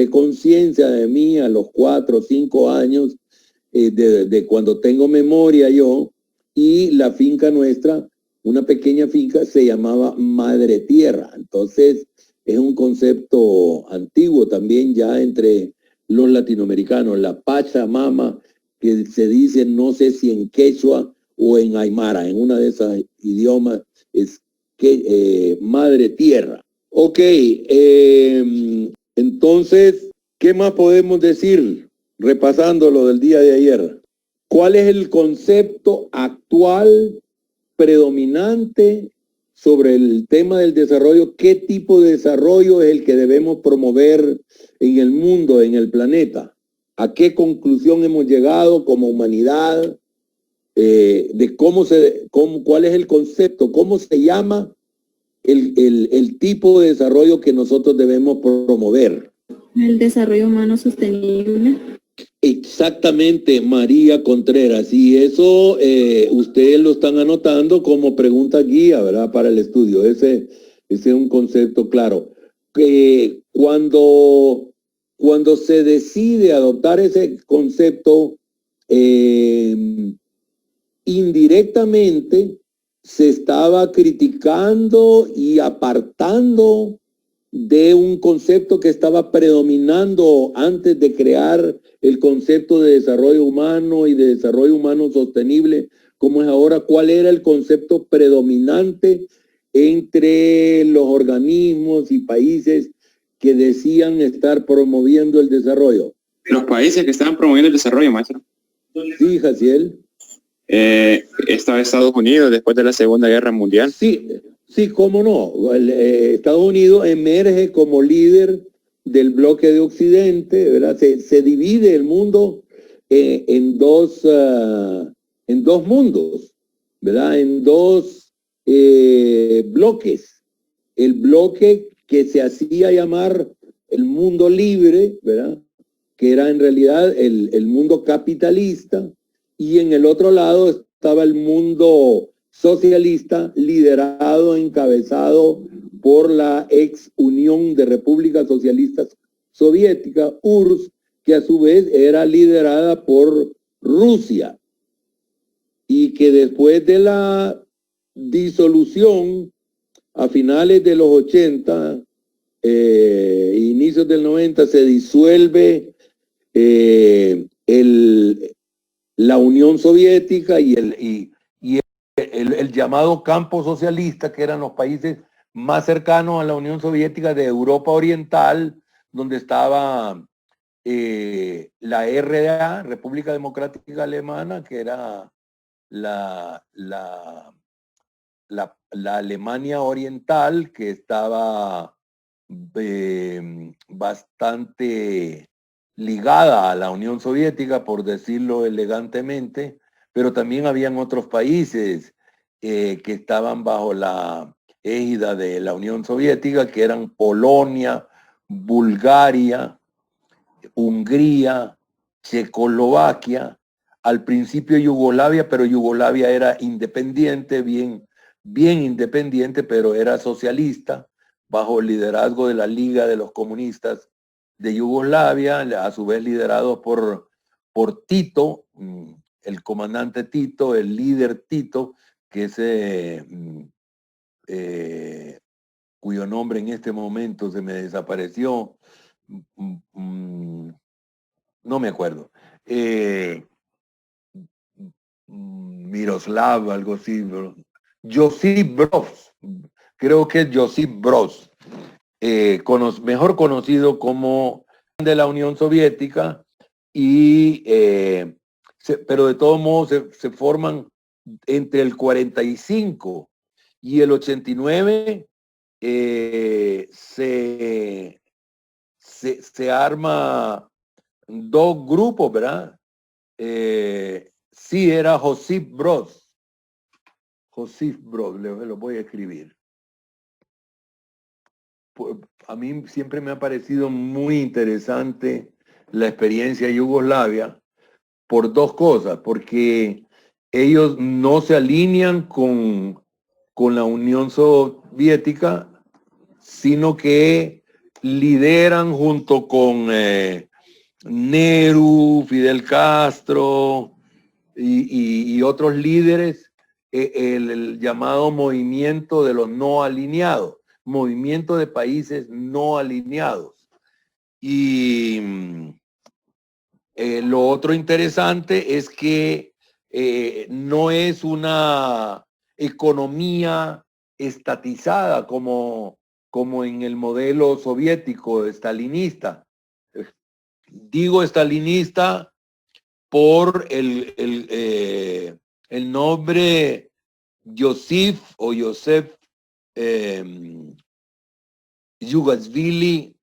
conciencia de mí a los 4 o 5 años, de cuando tengo memoria yo, y la finca nuestra, una pequeña finca, se llamaba Madre Tierra. Entonces, es un concepto antiguo también ya entre los latinoamericanos, la Pachamama, que se dice, no sé si en quechua o en aymara, en una de esas idiomas, es que Madre Tierra. Ok, entonces, ¿qué más podemos decir? Repasando lo del día de ayer. ¿Cuál es el concepto actual predominante sobre el tema del desarrollo? ¿Qué tipo de desarrollo es el que debemos promover en el mundo, en el planeta? ¿A qué conclusión hemos llegado como humanidad? De cuál es el concepto, cómo se llama el tipo de desarrollo que nosotros debemos promover. El desarrollo humano sostenible. Exactamente, María Contreras. Y eso ustedes lo están anotando como pregunta guía, ¿verdad? Para el estudio. Ese es un concepto claro. Que cuando se decide adoptar ese concepto, indirectamente se estaba criticando y apartando de un concepto que estaba predominando antes de crear el concepto de desarrollo humano y de desarrollo humano sostenible, como es ahora. ¿Cuál era el concepto predominante entre los organismos y países que decían estar promoviendo el desarrollo? Los países que estaban promoviendo el desarrollo, maestro. Sí, Jaciel. Estaba Estados Unidos después de la Segunda Guerra Mundial. Sí, cómo no. Estados Unidos emerge como líder del bloque de Occidente, ¿verdad? Se divide el mundo en dos mundos, ¿verdad? En dos bloques. El bloque que se hacía llamar el mundo libre, ¿verdad? Que era en realidad el mundo capitalista, y en el otro lado estaba el mundo socialista, liderado, encabezado por la ex Unión de Repúblicas Socialistas Soviéticas, URSS, que a su vez era liderada por Rusia, y que después de la disolución a finales de los 80, inicios del 90, se disuelve la Unión Soviética y el llamado campo socialista, que eran los países más cercanos a la Unión Soviética de Europa Oriental, donde estaba la RDA, República Democrática Alemana, que era la Alemania Oriental, que estaba bastante ligada a la Unión Soviética, por decirlo elegantemente, pero también habían otros países que estaban bajo la égida de la Unión Soviética, que eran Polonia, Bulgaria, Hungría, Checoslovaquia, al principio Yugoslavia, pero Yugoslavia era independiente, bien independiente, pero era socialista, bajo el liderazgo de la Liga de los Comunistas de Yugoslavia, a su vez liderado por Tito, el comandante Tito, el líder Tito, que es cuyo nombre en este momento se me desapareció. No me acuerdo. Miroslav, algo así. Josip Broz. Creo que es Josip Broz. Mejor conocido como de la Unión Soviética, pero de todos modos se forman entre el 45 y el 89. Se arma dos grupos, ¿verdad? Sí, era Josip Broz. Josip Broz, lo voy a escribir. A mí siempre me ha parecido muy interesante la experiencia de Yugoslavia por dos cosas, porque ellos no se alinean con la Unión Soviética, sino que lideran junto con Nehru, Fidel Castro y otros líderes el llamado movimiento de los no alineados, movimiento de países no alineados. Y lo otro interesante es que no es una economía estatizada como en el modelo soviético estalinista. Digo estalinista por el nombre Yosif Yugashvili,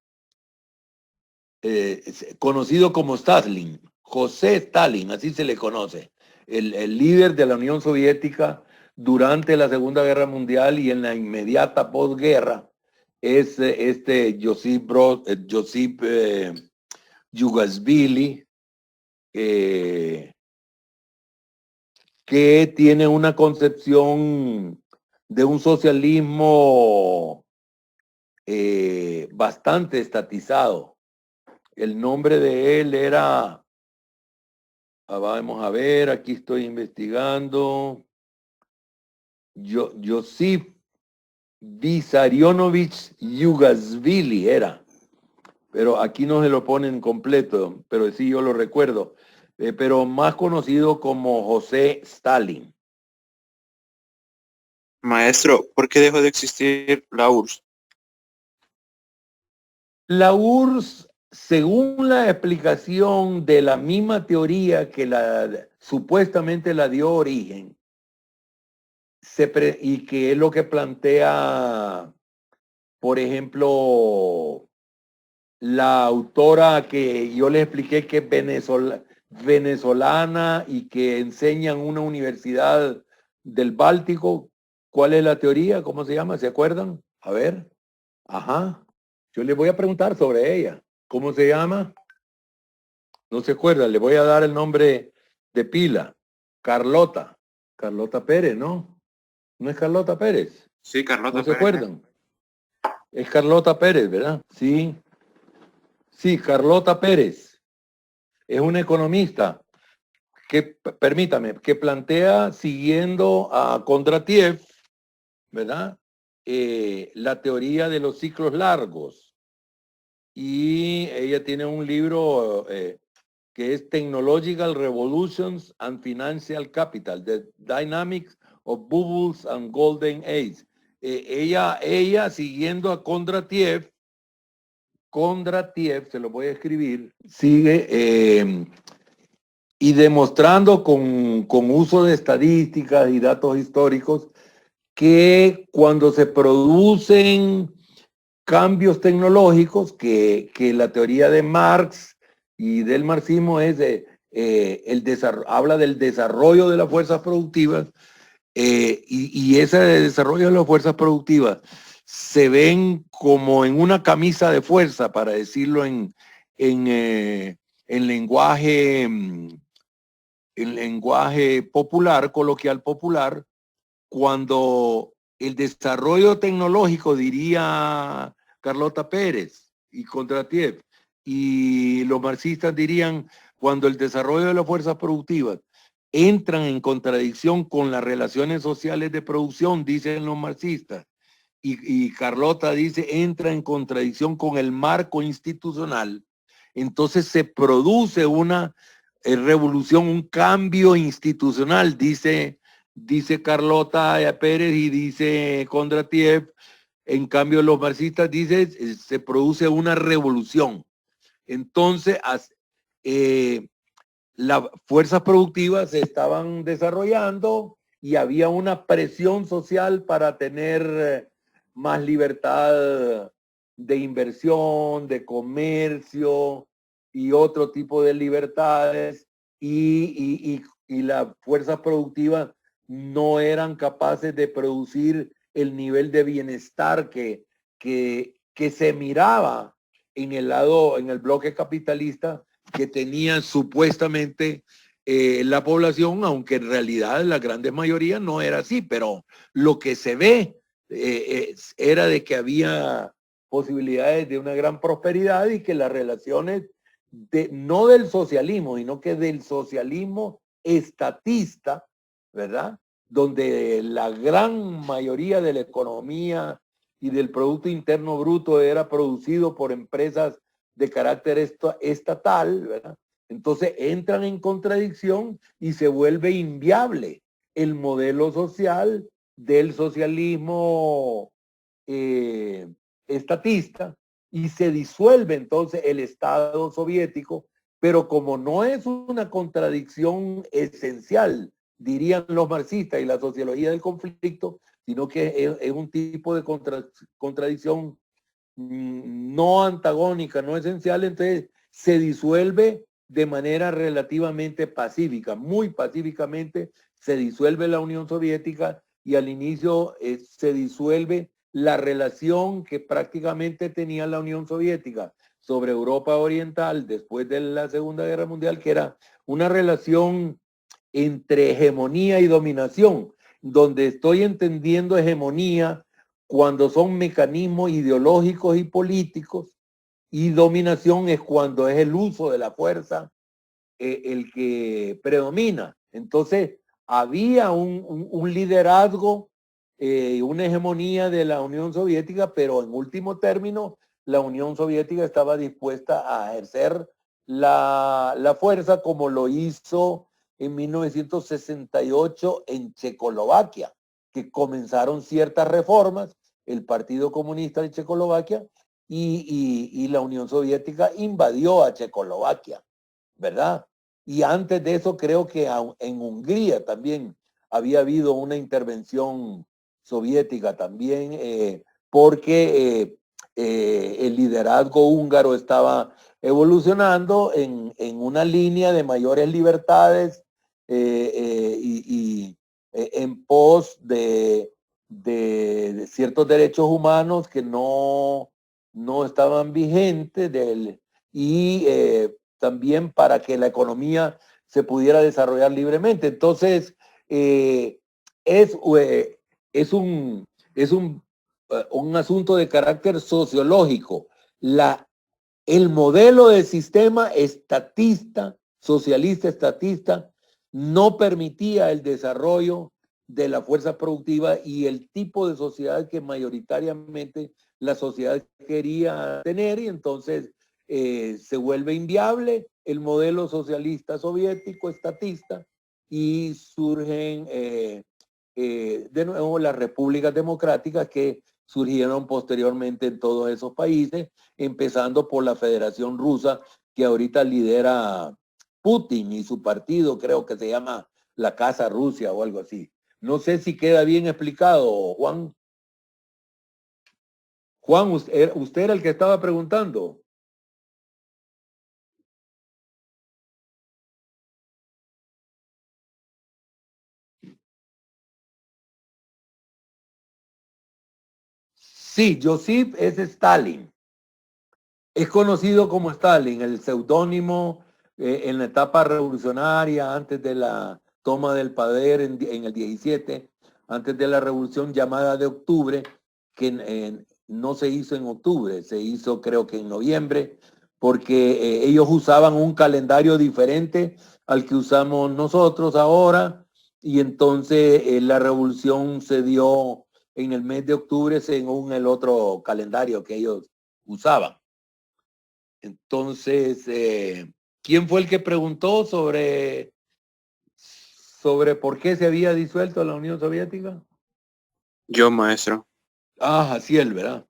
conocido como Stalin, José Stalin, así se le conoce, el líder de la Unión Soviética durante la Segunda Guerra Mundial y en la inmediata posguerra, es este Josip Yugashvili, que tiene una concepción de un socialismo bastante estatizado. El nombre de él era, vamos a ver, aquí estoy investigando, Josip Vissarionovich Yugashvili era, pero aquí no se lo ponen completo, pero sí yo lo recuerdo, pero más conocido como José Stalin. Maestro, ¿por qué dejó de existir la URSS? La URSS, según la explicación de la misma teoría que supuestamente la dio origen, y que es lo que plantea, por ejemplo, la autora que yo les expliqué que es venezolana y que enseña en una universidad del Báltico. ¿Cuál es la teoría? ¿Cómo se llama? ¿Se acuerdan? A ver. Ajá. Yo les voy a preguntar sobre ella. ¿Cómo se llama? No se acuerdan. Le voy a dar el nombre de pila. Carlota. Carlota Pérez, ¿no? ¿No es Carlota Pérez? Sí, Carlota ¿No se Pérez. acuerdan? Es Carlota Pérez, ¿verdad? Sí. Sí, Carlota Pérez. Es una economista que, permítame, que plantea, siguiendo a Kondratiev, ¿verdad? La teoría de los ciclos largos. Y ella tiene un libro que es Technological Revolutions and Financial Capital, The Dynamics of Bubbles and Golden Age. Ella, siguiendo a Kondratiev, se lo voy a escribir, sigue y demostrando con uso de estadísticas y datos históricos que cuando se producen cambios tecnológicos, que la teoría de Marx y del marxismo es habla del desarrollo de las fuerzas productivas, y ese desarrollo de las fuerzas productivas se ven como en una camisa de fuerza, para decirlo en lenguaje popular, coloquial popular, cuando el desarrollo tecnológico, diría Carlota Pérez y Kondratiev, y los marxistas dirían, cuando el desarrollo de las fuerzas productivas entran en contradicción con las relaciones sociales de producción, dicen los marxistas, y Carlota dice, entra en contradicción con el marco institucional, entonces se produce una revolución, un cambio institucional, dice Carlota Pérez y dice Kondratiev. En cambio, los marxistas dicen, se produce una revolución. Entonces, las fuerzas productivas se estaban desarrollando y había una presión social para tener más libertad de inversión, de comercio y otro tipo de libertades, y las fuerzas productivas no eran capaces de producir el nivel de bienestar que se miraba en el bloque capitalista que tenía supuestamente la población, aunque en realidad la gran mayoría no era así, pero lo que se ve era de que había posibilidades de una gran prosperidad y que las relaciones no del socialismo, sino que del socialismo estatista, ¿verdad? Donde la gran mayoría de la economía y del Producto Interno Bruto era producido por empresas de carácter estatal, ¿verdad? Entonces entran en contradicción y se vuelve inviable el modelo social del socialismo estatista y se disuelve entonces el Estado soviético, pero como no es una contradicción esencial, dirían los marxistas y la sociología del conflicto, sino que es un tipo de contradicción no antagónica, no esencial, entonces se disuelve de manera relativamente pacífica, muy pacíficamente se disuelve la Unión Soviética y al inicio se disuelve la relación que prácticamente tenía la Unión Soviética sobre Europa Oriental después de la Segunda Guerra Mundial, que era una relación entre hegemonía y dominación, donde estoy entendiendo hegemonía cuando son mecanismos ideológicos y políticos, y dominación es cuando es el uso de la fuerza el que predomina. Entonces, había un liderazgo, una hegemonía de la Unión Soviética, pero en último término, la Unión Soviética estaba dispuesta a ejercer la fuerza como lo hizo en 1968 en Checoslovaquia, que comenzaron ciertas reformas, el Partido Comunista de Checoslovaquia, y la Unión Soviética invadió a Checoslovaquia, ¿verdad? Y antes de eso creo que en Hungría también había habido una intervención soviética también, porque el liderazgo húngaro estaba evolucionando en una línea de mayores libertades en pos de ciertos derechos humanos que no estaban vigentes y también para que la economía se pudiera desarrollar libremente. Entonces, es, es, un, es un asunto de carácter sociológico. El modelo de sistema estatista, socialista estatista, no permitía el desarrollo de la fuerza productiva y el tipo de sociedad que mayoritariamente la sociedad quería tener, y entonces se vuelve inviable el modelo socialista soviético estatista y surgen de nuevo las repúblicas democráticas que surgieron posteriormente en todos esos países, empezando por la Federación Rusa, que ahorita lidera Putin y su partido, creo que se llama la Casa Rusia o algo así. No sé si queda bien explicado, Juan. Juan, usted era el que estaba preguntando. Sí, Josip es Stalin. Es conocido como Stalin, el seudónimo en la etapa revolucionaria, antes de la toma del poder en el 17, antes de la revolución llamada de octubre, que no se hizo en octubre, se hizo creo que en noviembre, porque ellos usaban un calendario diferente al que usamos nosotros ahora, y entonces la revolución se dio en el mes de octubre según el otro calendario que ellos usaban. Entonces, ¿quién fue el que preguntó sobre por qué se había disuelto la Unión Soviética? Yo, maestro. Ah, Jaciel, ¿verdad?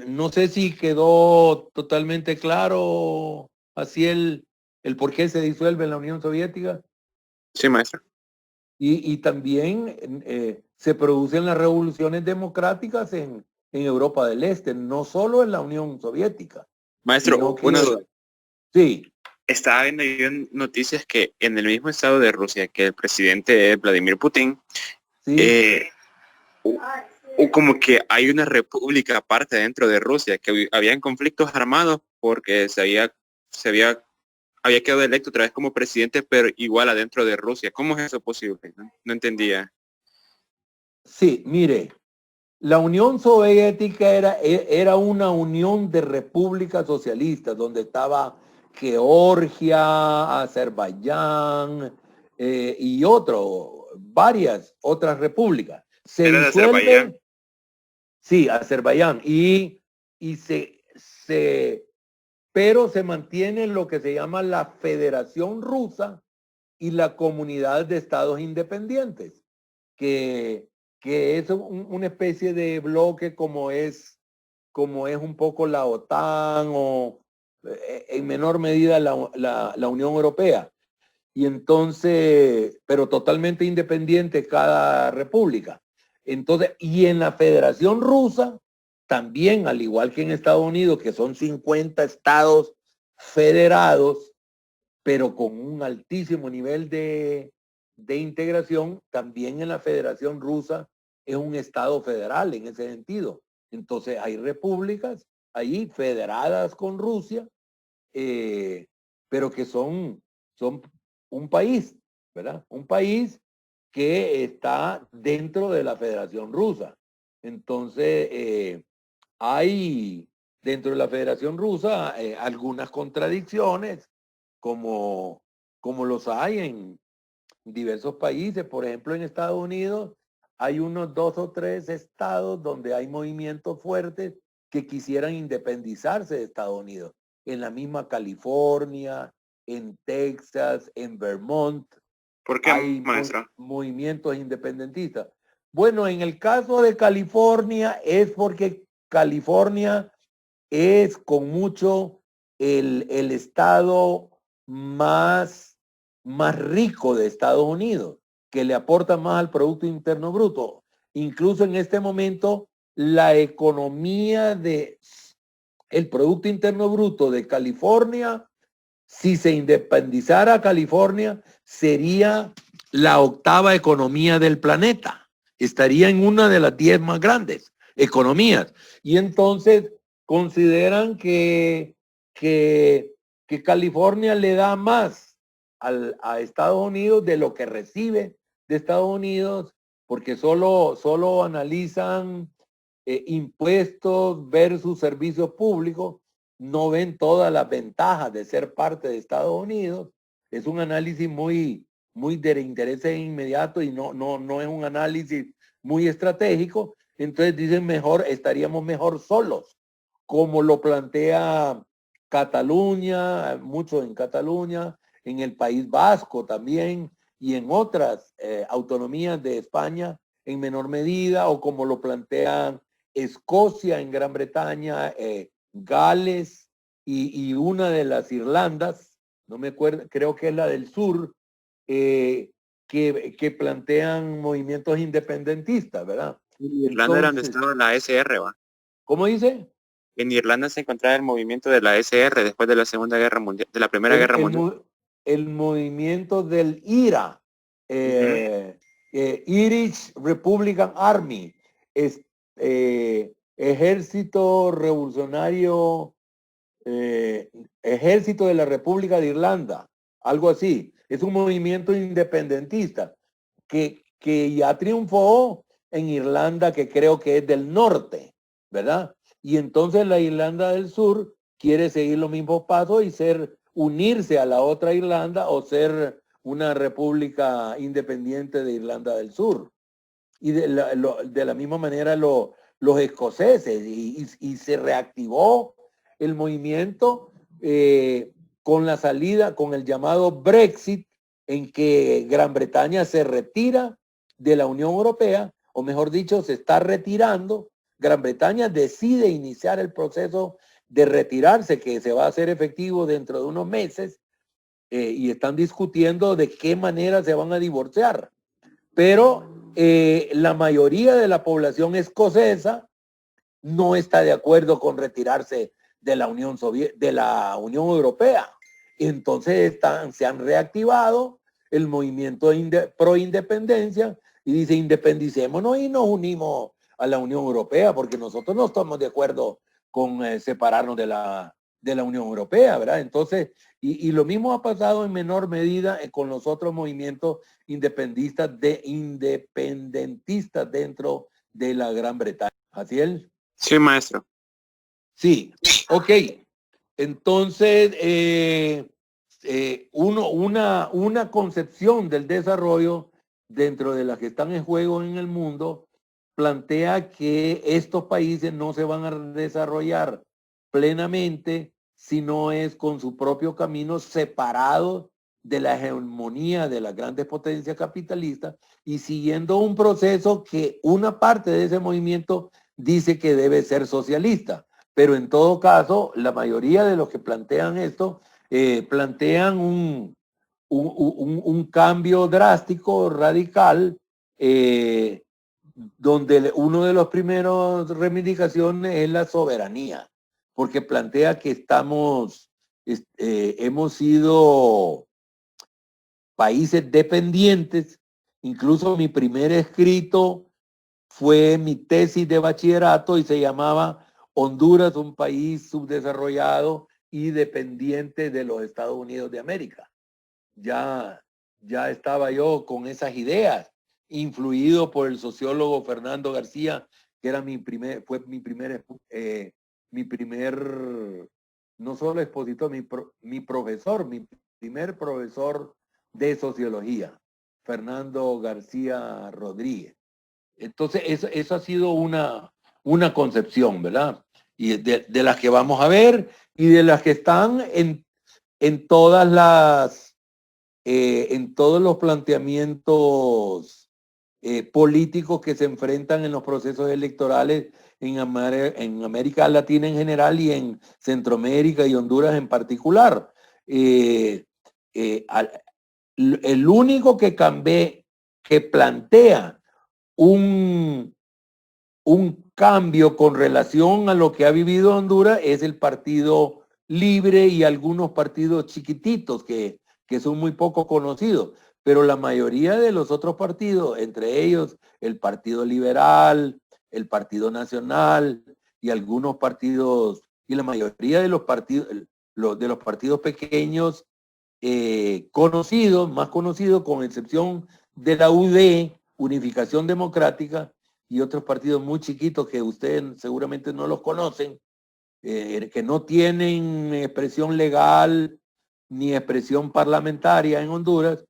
No sé si quedó totalmente claro, Jaciel, el por qué se disuelve la Unión Soviética. Sí, maestro. Y también se producen las revoluciones democráticas en Europa del Este, no solo en la Unión Soviética, Maestro, sino que una duda. sí. Estaba viendo yo en noticias que en el mismo estado de Rusia que el presidente Vladimir Putin, Sí. o como que hay una república aparte dentro de Rusia, que habían conflictos armados porque había quedado electo otra vez como presidente, pero igual adentro de Rusia. ¿Cómo es eso posible? No entendía. Sí, mire, La Unión Soviética era una unión de repúblicas socialistas donde estaba Georgia, Azerbaiyán y varias otras repúblicas. Se ¿Era de Azerbaiyán? disuelve, sí, Azerbaiyán, y pero se mantiene lo que se llama la Federación Rusa y la Comunidad de Estados Independientes, que, que es una especie de bloque como es un poco la OTAN o en menor medida la Unión Europea. Y entonces, pero totalmente independiente cada república. Entonces, y en la Federación Rusa, también, al igual que en Estados Unidos, que son 50 estados federados, pero con un altísimo nivel de integración, también en la Federación Rusa es un estado federal en ese sentido. Entonces hay repúblicas ahí federadas con Rusia, pero que son un país, ¿verdad? Un país que está dentro de la Federación Rusa. Entonces, hay dentro de la Federación Rusa algunas contradicciones, como, como los hay en diversos países. Por ejemplo, en Estados Unidos hay unos 2 o 3 estados donde hay movimientos fuertes que quisieran independizarse de Estados Unidos. En la misma California, en Texas, en Vermont, ¿Por qué, hay maestro? movimientos independentistas. Bueno, en el caso de California es porque California es con mucho el estado más rico de Estados Unidos, que le aporta más al Producto Interno Bruto. Incluso en este momento, la economía el Producto Interno Bruto de California, si se independizara California, sería la 8ª economía del planeta. Estaría en una de las 10 más grandes economías. Y entonces consideran que California le da más a Estados Unidos de lo que recibe de Estados Unidos, porque solo analizan impuestos versus servicios públicos, no ven todas las ventajas de ser parte de Estados Unidos. Es un análisis muy de interés inmediato y no es un análisis muy estratégico. Entonces dicen estaríamos mejor solos, como lo plantea Cataluña, mucho en Cataluña, en el País Vasco también y en otras autonomías de España en menor medida, o como lo plantean Escocia en Gran Bretaña, Gales y una de las Irlandas, no me acuerdo, creo que es la del sur, que plantean movimientos independentistas, ¿verdad? En Irlanda era donde Entonces, estaba la SR, ¿va? ¿cómo dice? En Irlanda se encontraba el movimiento de la SR después de la Segunda Guerra Mundial, de la Primera El, Guerra el, Mundial. el movimiento del IRA, Ujú. Irish Republican Army, es, Ejército Revolucionario, Ejército de la República de Irlanda, algo así. Es un movimiento independentista que ya triunfó en Irlanda, que creo que es del norte, ¿verdad? Y entonces la Irlanda del Sur quiere seguir los mismos pasos y unirse a la otra Irlanda o ser una república independiente de Irlanda del Sur. Y de la misma manera los escoceses, y se reactivó el movimiento con la salida, con el llamado Brexit, en que Gran Bretaña se retira de la Unión Europea, o mejor dicho, se está retirando. Gran Bretaña decide iniciar el proceso de retirarse, que se va a hacer efectivo dentro de unos meses, y están discutiendo de qué manera se van a divorciar. Pero la mayoría de la población escocesa no está de acuerdo con retirarse de la Unión Europea. Entonces se han reactivado el movimiento pro independencia y dice independicémonos y nos unimos a la Unión Europea, porque nosotros no estamos de acuerdo con separarnos de la Unión Europea, ¿verdad? Entonces, y lo mismo ha pasado en menor medida con los otros movimientos independentistas dentro de la Gran Bretaña. ¿Así es? Sí, maestro. Sí, ok. Entonces, una concepción del desarrollo dentro de las que están en juego en el mundo plantea que estos países no se van a desarrollar plenamente si no es con su propio camino separado de la hegemonía de las grandes potencias capitalistas y siguiendo un proceso que una parte de ese movimiento dice que debe ser socialista. Pero en todo caso, la mayoría de los que plantean esto plantean un cambio drástico, radical, donde uno de los primeros reivindicaciones es la soberanía, porque plantea que hemos sido países dependientes. Incluso mi primer escrito fue mi tesis de bachillerato y se llamaba Honduras, un país subdesarrollado y dependiente de los Estados Unidos de América. Ya estaba yo con esas ideas, influido por el sociólogo Fernando García, que era fue mi primer, no solo expositor, mi profesor, mi primer profesor de sociología, Fernando García Rodríguez. Entonces, eso ha sido una concepción, ¿verdad? Y de las que vamos a ver y de las que están en todas en todos los planteamientos políticos que se enfrentan en los procesos electorales en América Latina en general y en Centroamérica y Honduras en particular. El único que plantea un cambio con relación a lo que ha vivido Honduras es el Partido Libre y algunos partidos chiquititos que son muy poco conocidos, pero la mayoría de los otros partidos, entre ellos el Partido Liberal, el Partido Nacional y algunos partidos, y la mayoría de los partidos pequeños conocidos, más conocidos, con excepción de la UD, Unificación Democrática, y otros partidos muy chiquitos que ustedes seguramente no los conocen, que no tienen expresión legal ni expresión parlamentaria en Honduras,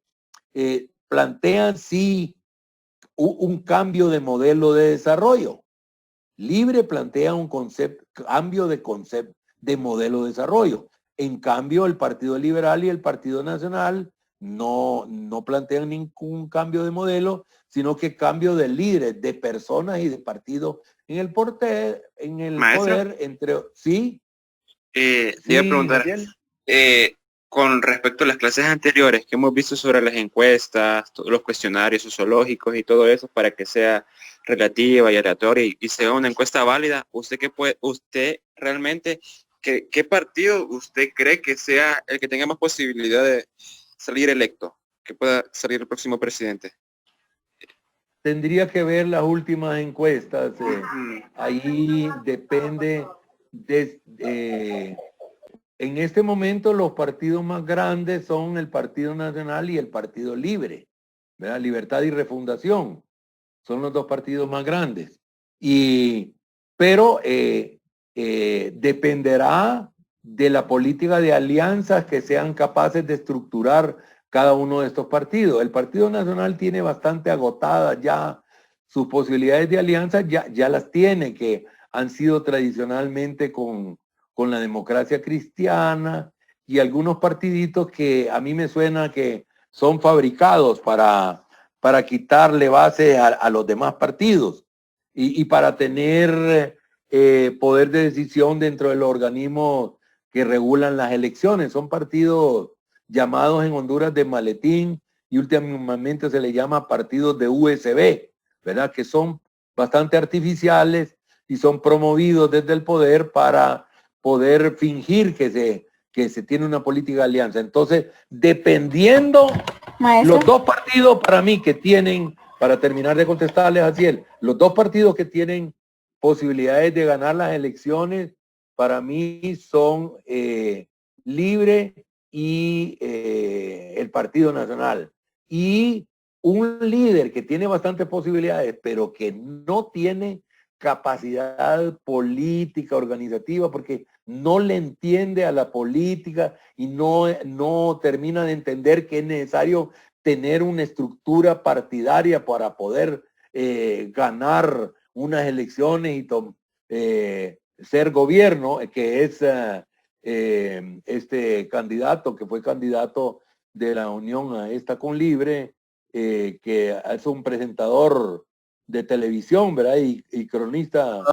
plantean sí un cambio de modelo de desarrollo. Libre plantea un cambio de modelo de desarrollo. En cambio, el Partido Liberal y el Partido Nacional no plantean ningún cambio de modelo, sino que cambio de líderes, de personas y de partidos en el Maestro, poder entre sí. le iba a Sí, preguntar, Jaciel. con respecto a las clases anteriores que hemos visto sobre las encuestas, los cuestionarios sociológicos y todo eso para que sea relativa y aleatoria y sea una encuesta válida, usted realmente, ¿qué partido usted cree que sea el que tenga más posibilidad de salir electo, que pueda salir el próximo presidente? Tendría que ver las últimas encuestas. Ahí depende en este momento los partidos más grandes son el Partido Nacional y el Partido Libre, ¿verdad? Libertad y Refundación. Son los dos partidos más grandes. Pero dependerá de la política de alianzas que sean capaces de estructurar cada uno de estos partidos. El Partido Nacional tiene bastante agotadas ya sus posibilidades de alianza, ya las tiene, que han sido tradicionalmente con la democracia cristiana y algunos partiditos que a mí me suena que son fabricados para quitarle base a los demás partidos y para tener poder de decisión dentro de los organismos que regulan las elecciones. Son partidos llamados en Honduras de maletín y últimamente se le llama partidos de USB, ¿verdad? Que son bastante artificiales y son promovidos desde el poder para poder fingir que se tiene una política de alianza. Entonces, dependiendo, Maestro. los dos partidos para mí que tienen, para terminar de contestarles a Ciel, los dos partidos que tienen posibilidades de ganar las elecciones, para mí son Libre y el Partido Nacional. Y un líder que tiene bastantes posibilidades, pero que no tiene capacidad política, organizativa, porque no le entiende a la política y no termina de entender que es necesario tener una estructura partidaria para poder ganar unas elecciones y ser gobierno, que es este candidato, que fue candidato de la Unión a esta con Libre, que es un presentador de televisión, ¿verdad? Y cronista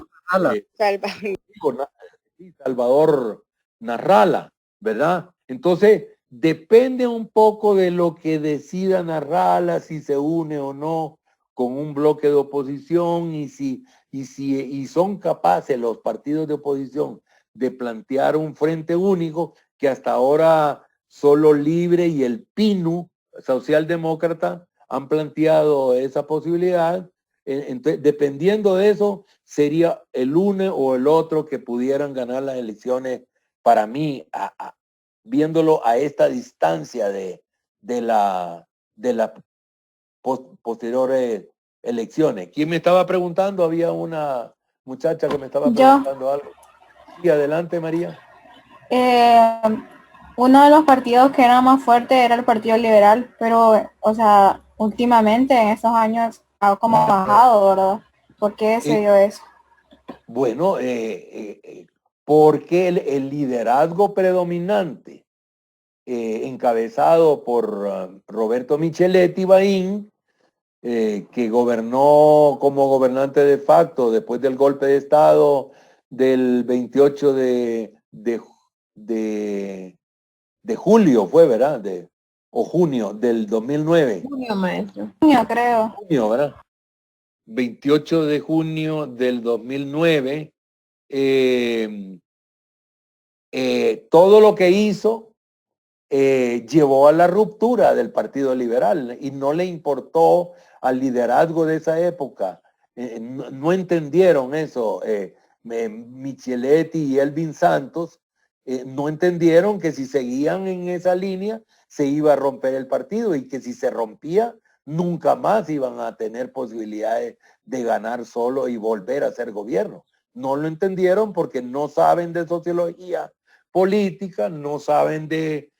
Salvador Narrala, ¿verdad? Entonces, depende un poco de lo que decida Narrala, si se une o no con un bloque de oposición y son capaces los partidos de oposición de plantear un frente único que hasta ahora solo Libre y el PINU, socialdemócrata, han planteado esa posibilidad. Entonces, dependiendo de eso, sería el uno o el otro que pudieran ganar las elecciones. Para mí, viéndolo a esta distancia de las posteriores elecciones. ¿Quién me estaba preguntando? Había una muchacha que me estaba preguntando algo. Sí, adelante, María. Uno de los partidos que era más fuerte era el Partido Liberal, pero, o sea, últimamente en estos años ha como bajado, ¿verdad? ¿Por qué se dio eso? Bueno, porque el liderazgo predominante, encabezado por Roberto Micheletti Baín, que gobernó como gobernante de facto después del golpe de Estado del 28 de julio, fue, ¿verdad? O junio del 2009. Junio, maestro. Junio, creo. Junio, ¿verdad? 28 de junio del 2009. Todo lo que hizo llevó a la ruptura del Partido Liberal y no le importó al liderazgo de esa época. No entendieron eso. Micheletti y Elvin Santos no entendieron que si seguían en esa línea se iba a romper el partido y que si se rompía nunca más iban a tener posibilidades de ganar solo y volver a ser gobierno. No lo entendieron porque no saben de sociología política, no saben de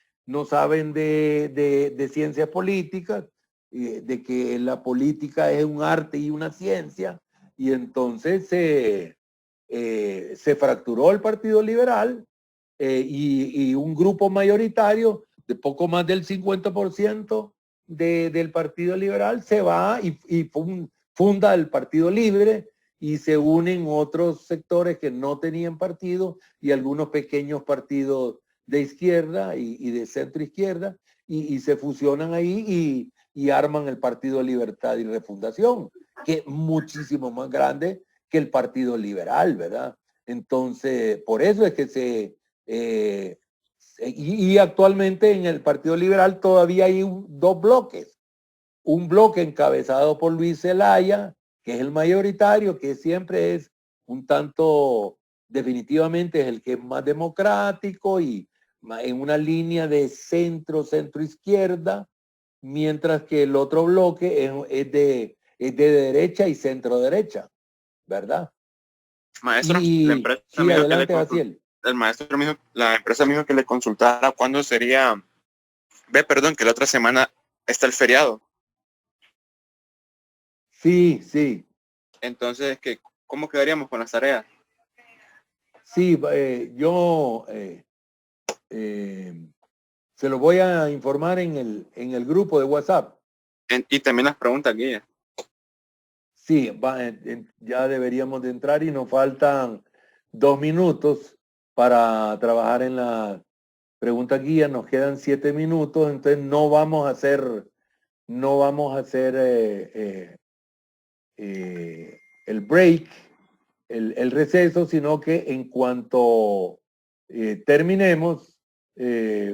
ciencias políticas, de que la política es un arte y una ciencia, y entonces se fracturó el Partido Liberal y un grupo mayoritario de poco más del 50% del Partido Liberal se va y funda el Partido Libre y se unen otros sectores que no tenían partido y algunos pequeños partidos de izquierda y de centro izquierda y se fusionan ahí y arman el Partido Libertad y Refundación, que es muchísimo más grande que el Partido Liberal, ¿verdad? Entonces, por eso es que y actualmente en el Partido Liberal todavía hay dos bloques. Un bloque encabezado por Luis Zelaya, que es el mayoritario, que siempre es un tanto, definitivamente es el que es más democrático y en una línea de centro-izquierda, mientras que el otro bloque es de derecha y centro-derecha, ¿verdad? Maestro, Y, la empresa sí, me dijo adelante, que Baciel. el maestro me dijo, la empresa me dijo que le consultara cuándo sería, perdón, que la otra semana está el feriado. Sí, sí. Entonces, ¿cómo quedaríamos con las tareas? Sí, yo se lo voy a informar en el grupo de WhatsApp. Y también las preguntas guía. Sí, ya deberíamos de entrar y nos faltan 2 minutos para trabajar en la pregunta guía. Nos quedan 7 minutos, entonces no vamos a hacer el break, el receso, sino que en cuanto terminemos,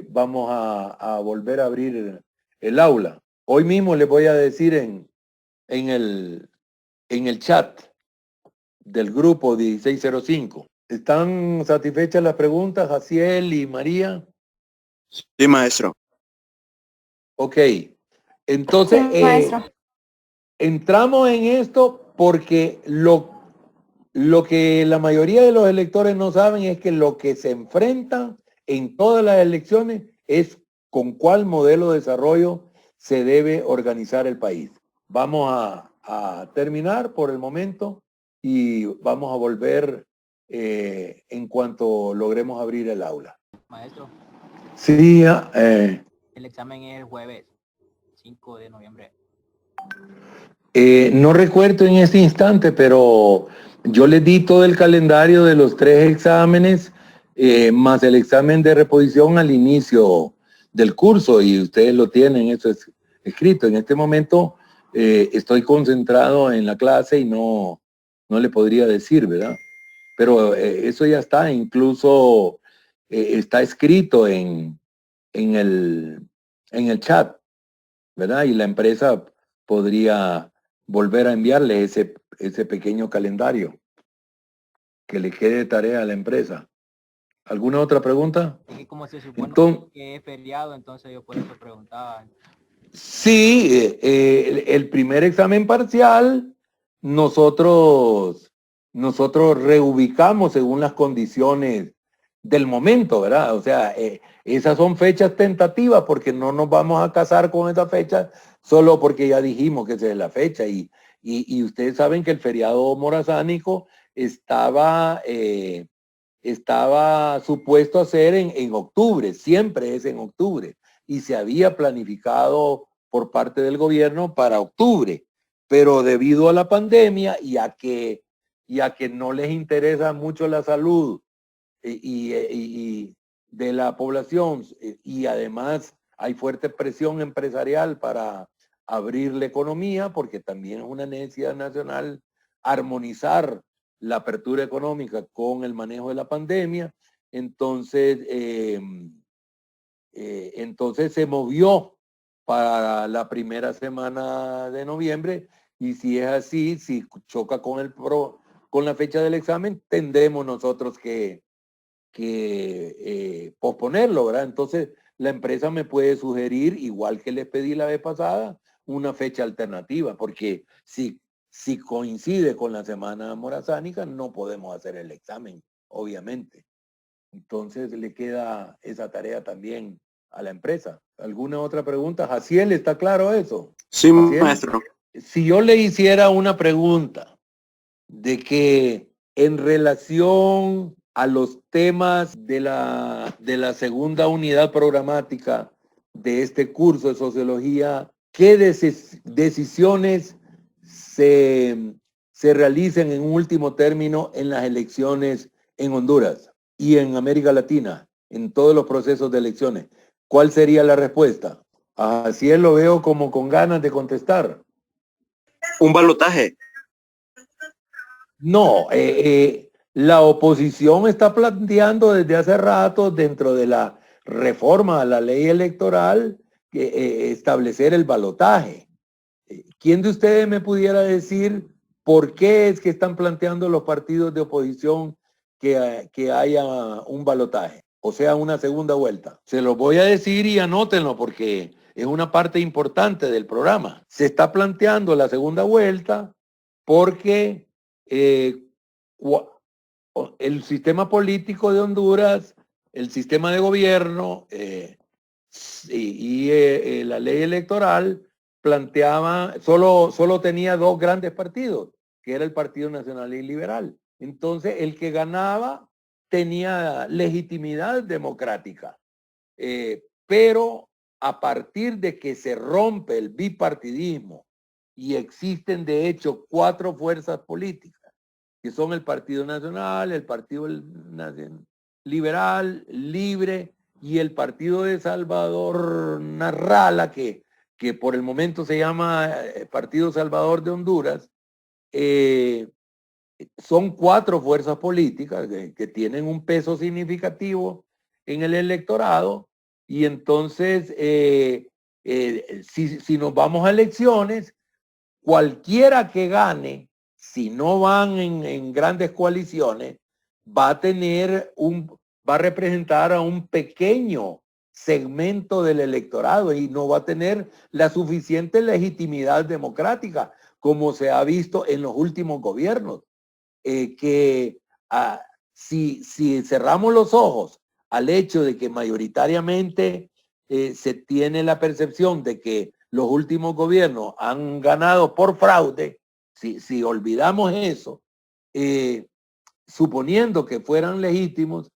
vamos a volver a abrir el aula. Hoy mismo les voy a decir en el chat del grupo 1605. ¿Están satisfechas las preguntas, Jaciel y María? Sí, maestro. Ok. Entonces, Sí, maestro. entramos en esto porque lo que la mayoría de los electores no saben es que lo que se enfrentan en todas las elecciones es con cuál modelo de desarrollo se debe organizar el país. Vamos a terminar por el momento y vamos a volver en cuanto logremos abrir el aula. Maestro, Sí, el examen es el jueves 5 de noviembre. No recuerdo en este instante, pero yo les di todo el calendario de los 3 exámenes, más el examen de reposición al inicio del curso, y ustedes lo tienen, eso es escrito. En este momento estoy concentrado en la clase y no le podría decir, ¿verdad? Pero eso ya está, incluso está escrito en el chat, ¿verdad? Y la empresa podría volver a enviarle ese pequeño calendario que le quede de tarea a la empresa. ¿Alguna otra pregunta? Es que como se supone Entonces, que es feriado, entonces yo por eso preguntaba. sí, el primer examen parcial nosotros reubicamos según las condiciones del momento, ¿verdad? O sea, esas son fechas tentativas porque no nos vamos a casar con esa fecha solo porque ya dijimos que esa es la fecha. Y ustedes saben que el feriado morazánico estaba supuesto a ser en octubre, siempre es en octubre, y se había planificado por parte del gobierno para octubre, pero debido a la pandemia y a que no les interesa mucho la salud y de la población, y además hay fuerte presión empresarial para abrir la economía, porque también es una necesidad nacional armonizar la apertura económica con el manejo de la pandemia. Entonces, entonces se movió para la primera semana de noviembre, y si es así, si choca con la fecha del examen, tendremos nosotros que posponerlo, ¿verdad? Entonces, la empresa me puede sugerir, igual que les pedí la vez pasada, una fecha alternativa, porque si coincide con la semana morazánica, no podemos hacer el examen, obviamente. Entonces, le queda esa tarea también a la empresa. ¿Alguna otra pregunta? Jaciel, ¿está claro eso? Sí, Jaciel, maestro. si yo le hiciera una pregunta de que en relación a los temas de la segunda unidad programática de este curso de sociología, ¿qué decisiones se realicen en último término en las elecciones en Honduras y en América Latina, en todos los procesos de elecciones? ¿Cuál sería la respuesta? Así él lo veo como con ganas de contestar. Un balotaje. No, la oposición está planteando desde hace rato, dentro de la reforma a la ley electoral, establecer el balotaje. ¿Quién de ustedes me pudiera decir por qué es que están planteando los partidos de oposición que haya un balotaje? O sea, una segunda vuelta. Se los voy a decir y anótenlo porque es una parte importante del programa. Se está planteando la segunda vuelta porque el sistema político de Honduras, el sistema de gobierno y la ley electoral planteaba, solo tenía 2 grandes partidos, que era el Partido Nacional y Liberal. Entonces, el que ganaba tenía legitimidad democrática. Pero a partir de que se rompe el bipartidismo y existen de hecho 4 fuerzas políticas, que son el Partido Nacional, el Partido Liberal, Libre y el Partido de Salvador Narrala, que por el momento se llama Partido Salvador de Honduras. Son 4 fuerzas políticas que tienen un peso significativo en el electorado, y entonces si nos vamos a elecciones, cualquiera que gane, si no van en grandes coaliciones, va a representar a un pequeño segmento del electorado y no va a tener la suficiente legitimidad democrática como se ha visto en los últimos gobiernos. Si cerramos los ojos al hecho de que mayoritariamente se tiene la percepción de que los últimos gobiernos han ganado por fraude, si olvidamos eso, suponiendo que fueran legítimos,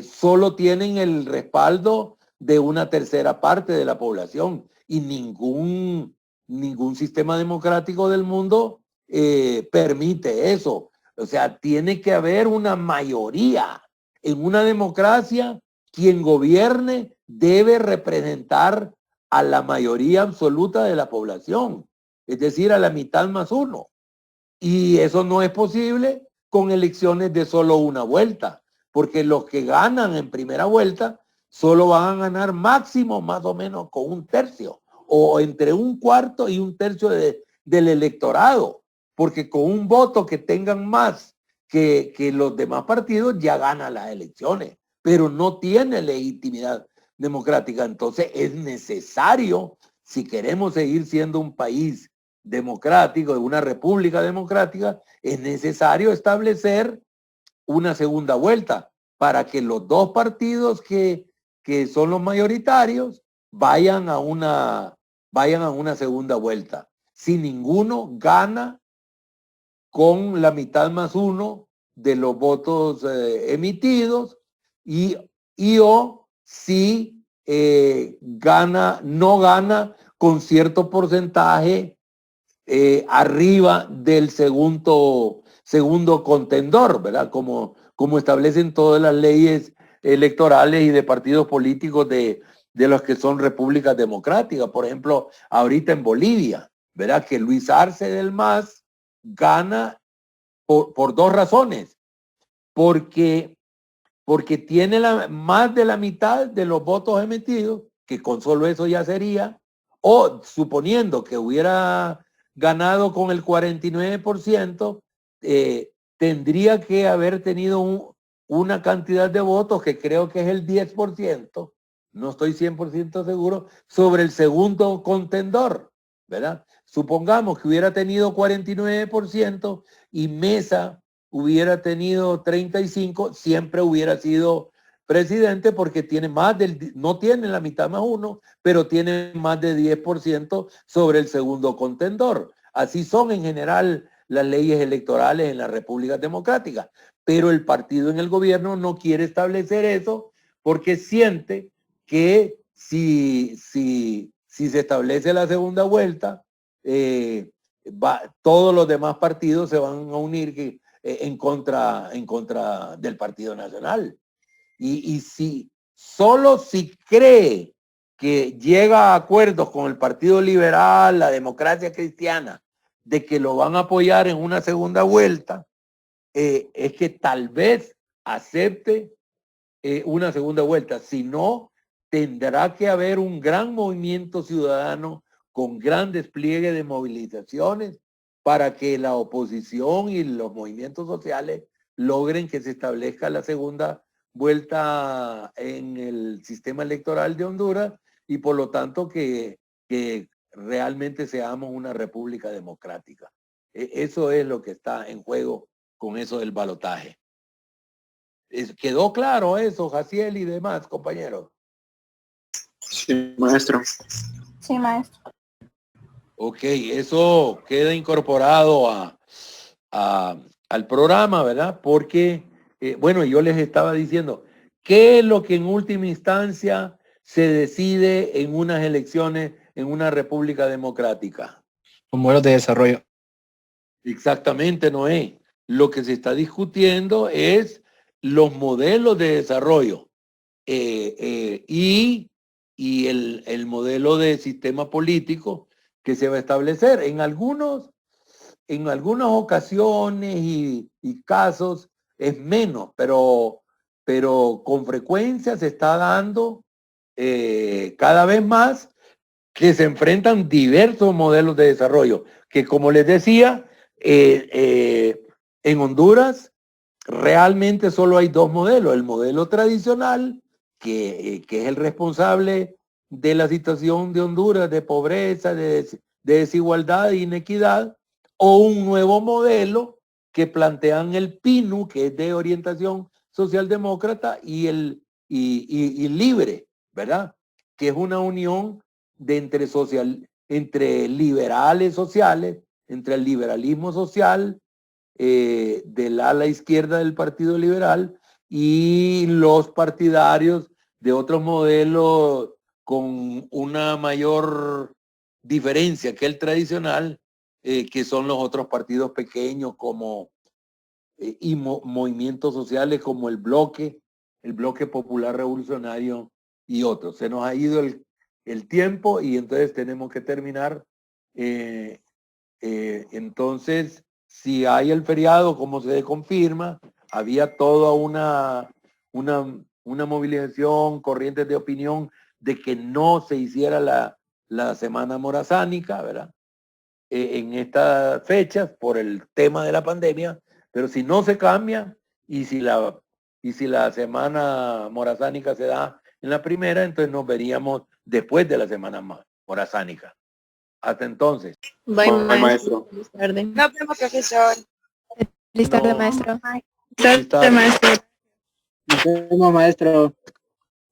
solo tienen el respaldo de una tercera parte de la población y ningún sistema democrático del mundo permite eso. O sea, tiene que haber una mayoría. En una democracia, quien gobierne debe representar a la mayoría absoluta de la población, es decir, a la mitad más uno. Y eso no es posible con elecciones de solo una vuelta, porque los que ganan en primera vuelta solo van a ganar máximo más o menos con un tercio, o entre un cuarto y un tercio del electorado, porque con un voto que tengan más que los demás partidos ya ganan las elecciones, pero no tiene legitimidad democrática. Entonces es necesario, si queremos seguir siendo un país democrático, de una república democrática, es necesario establecer una segunda vuelta para que los dos partidos que son los mayoritarios vayan a una segunda vuelta. Si ninguno gana con la mitad más uno de los votos emitidos o si no gana con cierto porcentaje arriba del segundo contendor, ¿verdad? Como establecen todas las leyes electorales y de partidos políticos de los que son repúblicas democráticas. Por ejemplo, ahorita en Bolivia, ¿verdad? Que Luis Arce del MAS gana por dos razones. Porque tiene más de la mitad de los votos emitidos, que con solo eso ya sería, o suponiendo que hubiera ganado con el 49%, tendría que haber tenido una cantidad de votos que creo que es el 10%, no estoy 100% seguro, sobre el segundo contendor, ¿verdad? Supongamos que hubiera tenido 49% y Mesa hubiera tenido 35%, siempre hubiera sido presidente porque tiene no tiene la mitad más uno, pero tiene más de 10% sobre el segundo contendor. Así son en general las leyes electorales en las repúblicas democráticas, pero el partido en el gobierno no quiere establecer eso porque siente que si se establece la segunda vuelta, todos los demás partidos se van a unir en contra del Partido Nacional. Y solo si cree que llega a acuerdos con el Partido Liberal, la Democracia Cristiana, de que lo van a apoyar en una segunda vuelta, es que tal vez acepte una segunda vuelta. Si no, tendrá que haber un gran movimiento ciudadano con gran despliegue de movilizaciones para que la oposición y los movimientos sociales logren que se establezca la segunda vuelta en el sistema electoral de Honduras y por lo tanto que realmente seamos una república democrática. Eso es lo que está en juego con eso del balotaje. ¿Quedó claro eso, Jaciel y demás, compañeros? Sí, maestro. Sí, maestro. Ok, eso queda incorporado al programa, ¿verdad? Porque, bueno, yo les estaba diciendo, ¿qué es lo que en última instancia se decide en unas elecciones en una república democrática? Los modelos de desarrollo. Exactamente, Noé. Lo que se está discutiendo es los modelos de desarrollo y el modelo de sistema político que se va a establecer. En algunas ocasiones y casos es menos, pero con frecuencia se está dando cada vez más que se enfrentan diversos modelos de desarrollo, que como les decía, en Honduras realmente solo hay dos modelos, el modelo tradicional que es el responsable de la situación de Honduras, de pobreza, de desigualdad e inequidad, o un nuevo modelo que plantean el PINU, que es de orientación socialdemócrata, y libre, ¿verdad? Que es una unión de entre liberales sociales, entre el liberalismo social del ala izquierda del Partido Liberal y los partidarios de otros modelos con una mayor diferencia que el tradicional, que son los otros partidos pequeños como y movimientos sociales como el Bloque Popular Revolucionario y otros. Se nos ha ido el tiempo y entonces tenemos que terminar. Entonces, si hay el feriado, como se confirma, había toda una movilización, corrientes de opinión de que no se hiciera la semana morazánica, ¿verdad? En estas fechas por el tema de la pandemia, pero si no se cambia y si la semana morazánica se da en la primera, entonces nos veríamos después de la semana morazánica. Hasta entonces. Bye, maestro. Feliz tarde. Nos vemos, profesor. Feliz tarde, No. maestro. Feliz tarde. maestro. Nos vemos, maestro.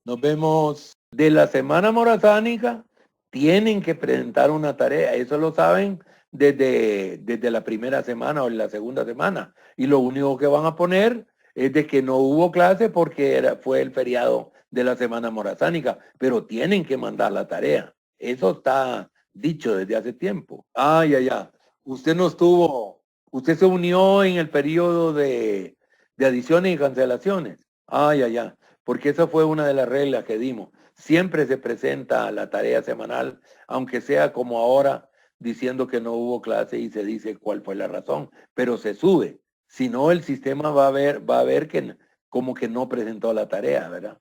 Nos vemos. De la semana morazánica tienen que presentar una tarea. Eso lo saben desde la primera semana o en la segunda semana. Y lo único que van a poner es de que no hubo clase porque fue el feriado de la semana morazánica. Pero tienen que mandar la tarea. Eso está dicho desde hace tiempo. Ya. Usted se unió en el periodo de adiciones y cancelaciones. Ya. Porque esa fue una de las reglas que dimos. Siempre se presenta la tarea semanal, aunque sea como ahora, diciendo que no hubo clase y se dice cuál fue la razón, pero se sube. Si no, el sistema va a ver que como que no presentó la tarea, ¿verdad?